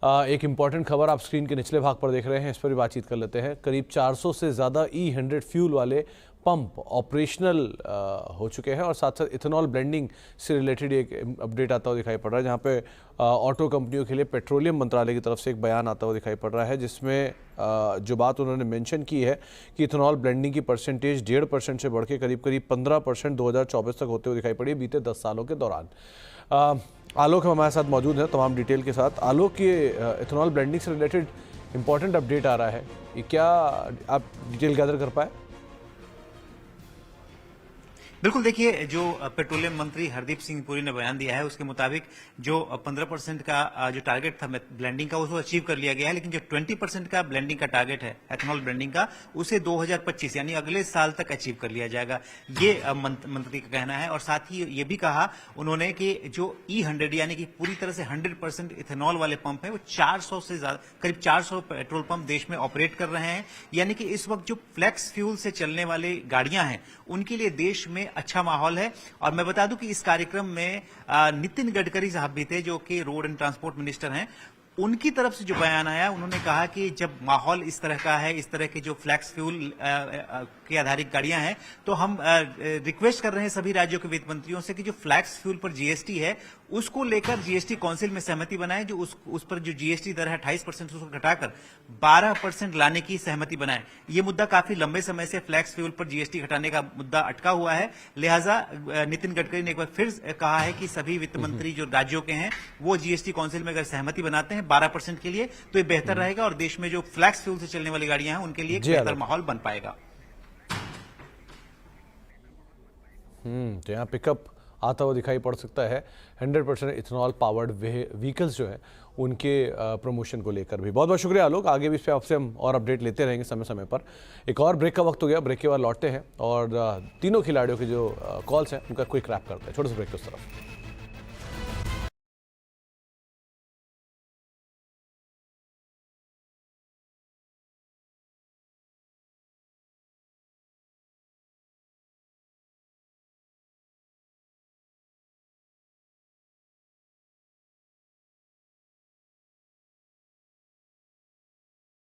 एक इम्पॉर्टेंट खबर आप स्क्रीन के निचले भाग पर देख रहे हैं, इस पर भी बातचीट कर लेते हैं। करीब 400 से ज़्यादा E100 फ्यूल वाले पंप ऑपरेशनल हो चुके हैं और साथ साथ इथेनॉल ब्लेंडिंग से रिलेटेड एक अपडेट आता हुआ दिखाई पड़ रहा है, जहां पे ऑटो कंपनियों के लिए पेट्रोलियम मंत्रालय की तरफ से एक बयान आता हुआ दिखाई पड़ रहा है, जिसमें जो बात उन्होंने मेंशन की है कि इथेनॉल ब्लेंडिंग की परसेंटेज 1.5% से बढ़ के करीब 15% 2024 तक होते हुए दिखाई पड़ी बीते 10 सालों के दौरान। आलोक हमारे साथ मौजूद है तमाम डिटेल के साथ। आलोक, ये इथेनॉल ब्लेंडिंग से रिलेटेड इंपॉर्टेंट अपडेट आ रहा है, ये क्या आप डिटेल गैदर कर पाए? बिल्कुल, देखिए, जो पेट्रोलियम मंत्री हरदीप सिंह पुरी ने बयान दिया है उसके मुताबिक जो 15% का जो टारगेट था ब्लेंडिंग का उसको अचीव कर लिया गया है, लेकिन जो 20% का ब्लेंडिंग का टारगेट है एथेनॉल ब्लेंडिंग का, उसे 2025 यानी अगले साल तक अचीव कर लिया जाएगा, ये मंत्री का कहना है। और साथ ही ये भी कहा उन्होंने कि जो E100 यानी कि पूरी तरह से 100% इथेनॉल वाले पंप है, वो 400 से ज्यादा, करीब 400 पेट्रोल पंप देश में ऑपरेट कर रहे हैं। यानी कि इस वक्त जो फ्लेक्स फ्यूल से चलने वाली गाड़ियां हैं उनके लिए देश में अच्छा माहौल है। और मैं बता दूं कि इस कार्यक्रम में नितिन गडकरी साहब भी थे, जो कि रोड एंड ट्रांसपोर्ट मिनिस्टर हैं। उनकी तरफ से जो बयान आया, उन्होंने कहा कि जब माहौल इस तरह का है, इस तरह के जो फ्लैक्स फ्यूल के आधारित गाड़ियां हैं, तो हम रिक्वेस्ट कर रहे हैं सभी राज्यों के वित्त मंत्रियों से कि जो फ्लैक्स फ्यूल पर जीएसटी है उसको लेकर जीएसटी काउंसिल में सहमति बनाएं, जो उस पर जो जीएसटी दर है 28% उसको घटाकर 12% लाने की सहमति बनाएं। ये मुद्दा काफी लंबे समय से फ्लैक्स फ्यूल पर जीएसटी घटाने का मुद्दा अटका हुआ है। लिहाजा नितिन गडकरी ने एक बार फिर कहा है कि सभी वित्त मंत्री जो राज्यों के हैं वो जीएसटी काउंसिल में अगर सहमति बनाते हैं 12% के लिए, तो ये बेहतर रहेगा और देश में जो फ्लैक्स फ्यूल से चलने वाली गाड़ियां हैं उनके लिए एक बेहतर माहौल बन पाएगा। तो यहाँ पिकअप आता हुआ दिखाई पड़ सकता है 100% इथेनॉल पावर्ड व्हीकल्स जो है उनके प्रमोशन को लेकर भी। बहुत बहुत शुक्रिया आलोक, आगे भी इस पर आपसे हम और अपडेट लेते रहेंगे समय समय पर। एक और ब्रेक का वक्त हो गया, ब्रेक के बाद लौटते हैं और तीनों खिलाड़ियों के जो कॉल्स हैं उनका क्विक रैप करते हैं। छोटे से ब्रेक की उस तरफ।